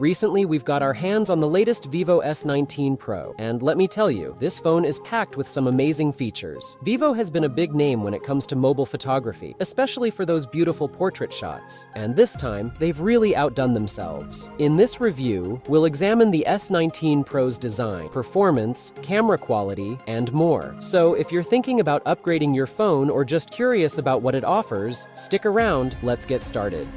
Recently, we've got our hands on the latest Vivo S19 Pro, and let me tell you, this phone is packed with some amazing features. Vivo has been a big name when it comes to mobile photography, especially for those beautiful portrait shots, and this time, they've really outdone themselves. In this review, we'll examine the S19 Pro's design, performance, camera quality, and more. So if you're thinking about upgrading your phone or just curious about what it offers, stick around, let's get started.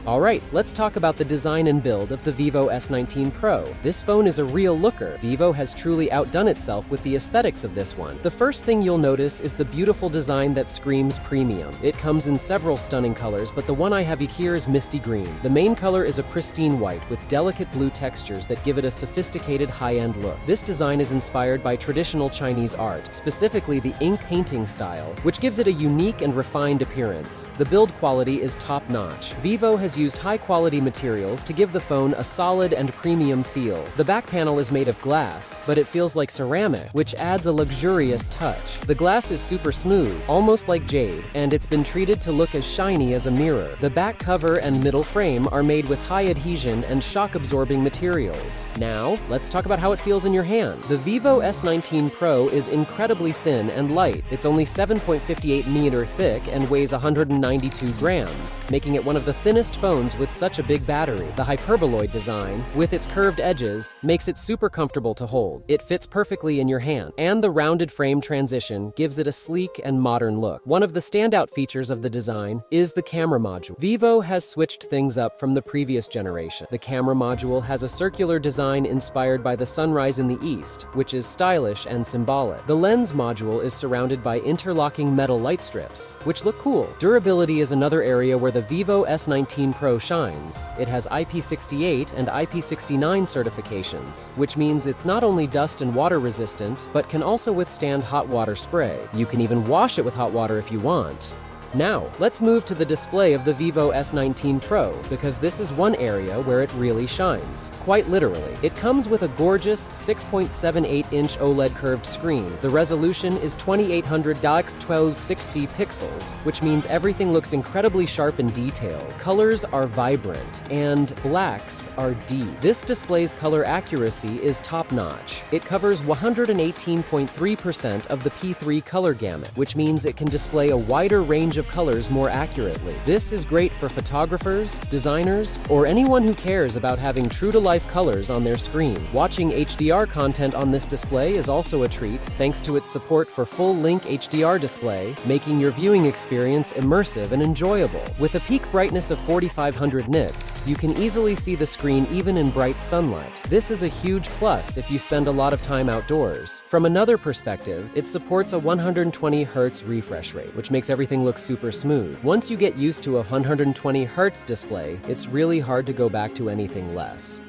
Alright, let's talk about the design and build of the Vivo S19 Pro. This phone is a real looker. Vivo has truly outdone itself with the aesthetics of this one. The first thing you'll notice is the beautiful design that screams premium. It comes in several stunning colors, but the one I have here is misty green. The main color is a pristine white with delicate blue textures that give it a sophisticated high-end look. This design is inspired by traditional Chinese art, specifically the ink painting style, which gives it a unique and refined appearance. The build quality is top-notch. Vivo has used high-quality materials to give the phone a solid and premium feel. The back panel is made of glass, but it feels like ceramic, which adds a luxurious touch. The glass is super smooth, almost like jade, and it's been treated to look as shiny as a mirror. The back cover and middle frame are made with high adhesion and shock-absorbing materials. Now, let's talk about how it feels in your hand. The Vivo S19 Pro is incredibly thin and light. It's only 7.58 meters thick and weighs 192 grams, making it one of the thinnest phones with such a big battery. The hyperboloid design, with its curved edges, makes it super comfortable to hold. It fits perfectly in your hand, and the rounded frame transition gives it a sleek and modern look. One of the standout features of the design is the camera module. Vivo has switched things up from the previous generation. The camera module has a circular design inspired by the sunrise in the east, which is stylish and symbolic. The lens module is surrounded by interlocking metal light strips, which look cool. Durability is another area where the Vivo S19 Pro shines. It has IP68 and IP69 certifications, which means it's not only dust and water resistant, but can also withstand hot water spray. You can even wash it with hot water if you want. Now, let's move to the display of the Vivo S19 Pro, because this is one area where it really shines. Quite literally. It comes with a gorgeous 6.78-inch OLED curved screen. The resolution is 2800 x 1260 pixels, which means everything looks incredibly sharp and detailed. Colors are vibrant, and blacks are deep. This display's color accuracy is top-notch. It covers 118.3% of the P3 color gamut, which means it can display a wider range of colors more accurately. This is great for photographers, designers, or anyone who cares about having true-to-life colors on their screen. Watching HDR content on this display is also a treat, thanks to its support for full-length HDR display, making your viewing experience immersive and enjoyable. With a peak brightness of 4500 nits, you can easily see the screen even in bright sunlight. This is a huge plus if you spend a lot of time outdoors. From another perspective, it supports a 120 Hz refresh rate, which makes everything look super smooth. Once you get used to a 120 Hz display, it's really hard to go back to anything less.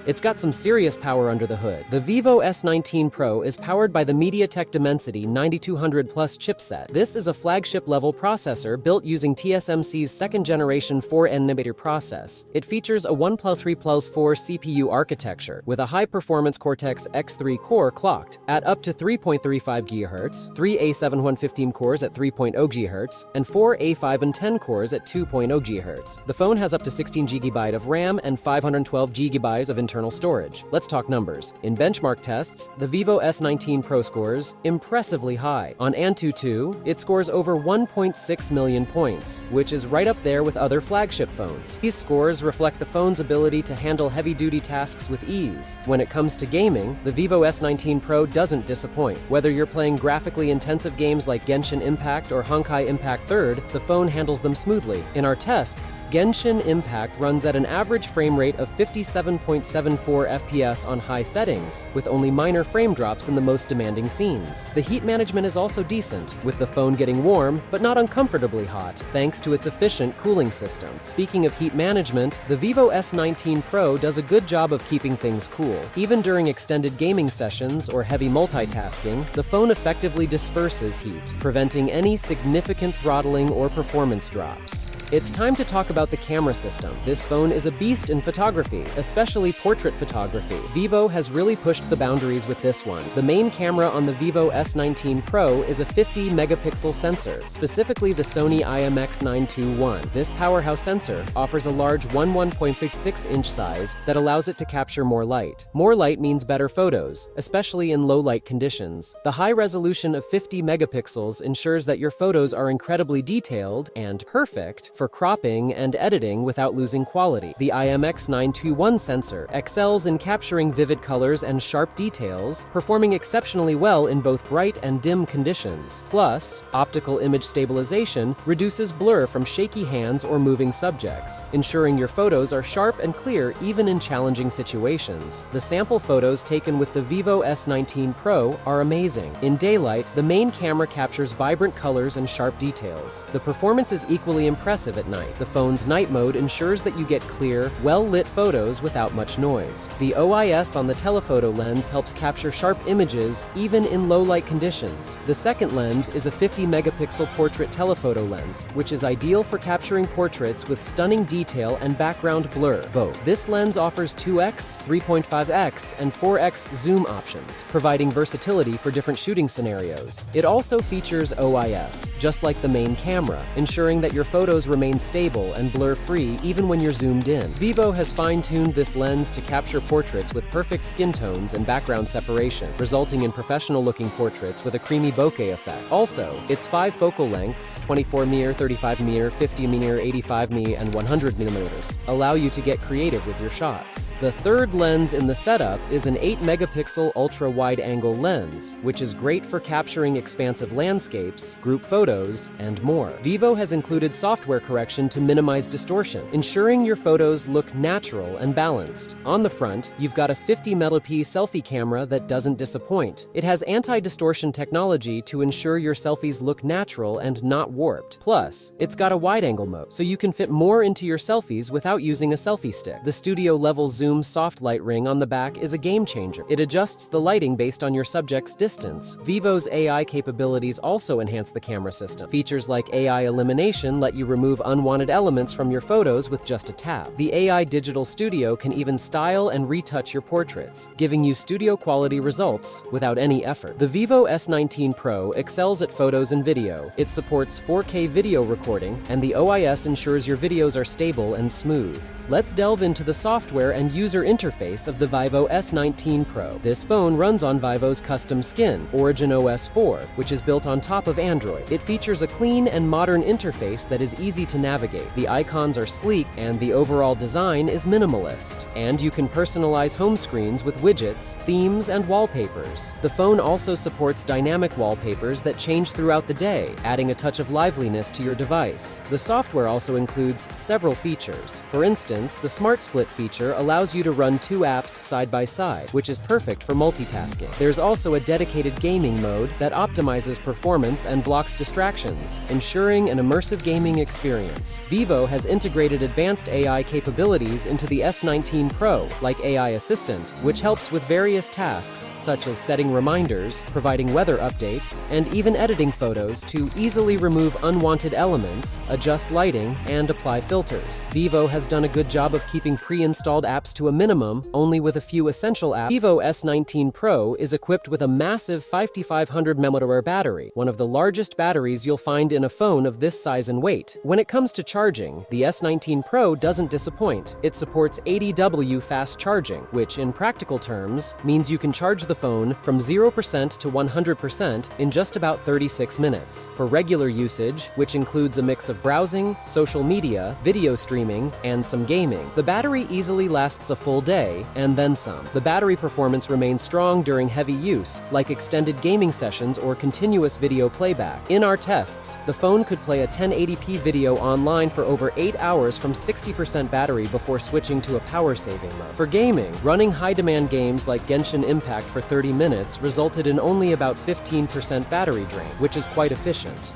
It's got some serious power under the hood. The Vivo S19 Pro is powered by the MediaTek Dimensity 9200 Plus chipset. This is a flagship-level processor built using TSMC's second-generation 4nm process. It features a 1+3+4 CPU architecture with a high-performance Cortex X3 core clocked at up to 3.35 GHz, 3 A7115 cores at 3.0 GHz, and 4 A510 cores at 2.0 GHz. The phone has up to 16 GB of RAM and 512 GB of internal storage. Let's talk numbers. In benchmark tests, the Vivo S19 Pro scores impressively high. On Antutu, it scores over 1.6 million points, which is right up there with other flagship phones. These scores reflect the phone's ability to handle heavy-duty tasks with ease. When it comes to gaming, the Vivo S19 Pro doesn't disappoint. Whether you're playing graphically intensive games like Genshin Impact or Honkai Impact 3rd, the phone handles them smoothly. In our tests, Genshin Impact runs at an average frame rate of 57.74 FPS on high settings, with only minor frame drops in the most demanding scenes. The heat management is also decent, with the phone getting warm, but not uncomfortably hot, thanks to its efficient cooling system. Speaking of heat management, the Vivo S19 Pro does a good job of keeping things cool. Even during extended gaming sessions or heavy multitasking, the phone effectively disperses heat, preventing any significant throttling or performance drops. It's time to talk about the camera system. This phone is a beast in photography, especially portrait photography. Vivo has really pushed the boundaries with this one. The main camera on the Vivo S19 Pro is a 50-megapixel sensor, specifically the Sony IMX921. This powerhouse sensor offers a large 1.6-inch size that allows it to capture more light. More light means better photos, especially in low-light conditions. The high resolution of 50 megapixels ensures that your photos are incredibly detailed and perfect for cropping and editing without losing quality. The IMX921 sensor excels in capturing vivid colors and sharp details, performing exceptionally well in both bright and dim conditions. Plus, optical image stabilization reduces blur from shaky hands or moving subjects, ensuring your photos are sharp and clear even in challenging situations. The sample photos taken with the Vivo S19 Pro are amazing. In daylight, the main camera captures vibrant colors and sharp details. The performance is equally impressive at night. The phone's night mode ensures that you get clear, well-lit photos without much noise. The OIS on the telephoto lens helps capture sharp images even in low-light conditions. The second lens is a 50-megapixel portrait telephoto lens, which is ideal for capturing portraits with stunning detail and background blur. This lens offers 2x, 3.5x, and 4x zoom options, providing versatility for different shooting scenarios. It also features OIS, just like the main camera, ensuring that your photos remain stable and blur-free even when you're zoomed in. Vivo has fine-tuned this lens to capture portraits with perfect skin tones and background separation, resulting in professional-looking portraits with a creamy bokeh effect. Also, its 5 focal lengths, 24mm, 35mm, 50mm, 85mm, and 100mm, allow you to get creative with your shots. The third lens in the setup is an 8-megapixel ultra-wide-angle lens, which is great for capturing expansive landscapes, group photos, and more. Vivo has included software correction to minimize distortion, ensuring your photos look natural and balanced. On the front, you've got a 50-megapixel selfie camera that doesn't disappoint. It has anti-distortion technology to ensure your selfies look natural and not warped. Plus, it's got a wide-angle mode, so you can fit more into your selfies without using a selfie stick. The studio-level zoom soft light ring on the back is a game-changer. It adjusts the lighting based on your subject's distance. Vivo's AI capabilities also enhance the camera system. Features like AI elimination let you remove unwanted elements from your photos with just a tap. The AI Digital Studio can even style and retouch your portraits, giving you studio-quality results without any effort. The Vivo S19 Pro excels at photos and video. It supports 4K video recording, and the OIS ensures your videos are stable and smooth. Let's delve into the software and user interface of the Vivo S19 Pro. This phone runs on Vivo's custom skin, OriginOS 4, which is built on top of Android. It features a clean and modern interface that is easy to navigate. The icons are sleek, and the overall design is minimalist. And you can personalize home screens with widgets, themes, and wallpapers. The phone also supports dynamic wallpapers that change throughout the day, adding a touch of liveliness to your device. The software also includes several features. For instance, the Smart Split feature allows you to run 2 apps side by side, which is perfect for multitasking. There's also a dedicated gaming mode that optimizes performance and blocks distractions, ensuring an immersive gaming experience. Vivo has integrated advanced AI capabilities into the S19 Pro, like AI Assistant, which helps with various tasks, such as setting reminders, providing weather updates, and even editing photos to easily remove unwanted elements, adjust lighting, and apply filters. Vivo has done a good job of keeping pre-installed apps to a minimum, only with a few essential apps. Vivo S19 Pro is equipped with a massive 5500 mAh battery, one of the largest batteries you'll find in a phone of this size and weight. When it comes to charging, the S19 Pro doesn't disappoint. It supports 80W fast charging, which in practical terms means you can charge the phone from 0% to 100% in just about 36 minutes. For regular usage, which includes a mix of browsing, social media, video streaming, and some gaming, the battery easily lasts a full day, and then some. The battery performance remains strong during heavy use, like extended gaming sessions or continuous video playback. In our tests, the phone could play a 1080p video online for over 8 hours from 60% battery before switching to a power-saving mode. For gaming, running high-demand games like Genshin Impact for 30 minutes resulted in only about 15% battery drain, which is quite efficient.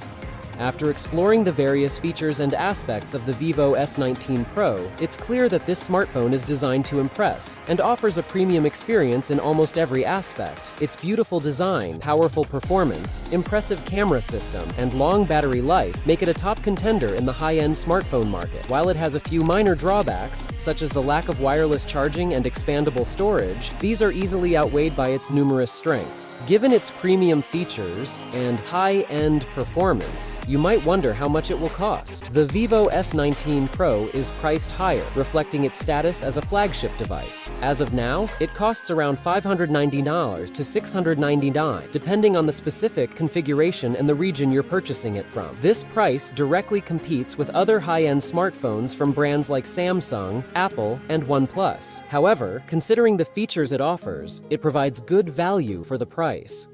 After exploring the various features and aspects of the Vivo S19 Pro, it's clear that this smartphone is designed to impress and offers a premium experience in almost every aspect. Its beautiful design, powerful performance, impressive camera system, and long battery life make it a top contender in the high-end smartphone market. While it has a few minor drawbacks, such as the lack of wireless charging and expandable storage, these are easily outweighed by its numerous strengths. Given its premium features and high-end performance, you might wonder how much it will cost. The Vivo S19 Pro is priced higher, reflecting its status as a flagship device. As of now, it costs around $590 to $699, depending on the specific configuration and the region you're purchasing it from. This price directly competes with other high-end smartphones from brands like Samsung, Apple, and OnePlus. However, considering the features it offers, it provides good value for the price.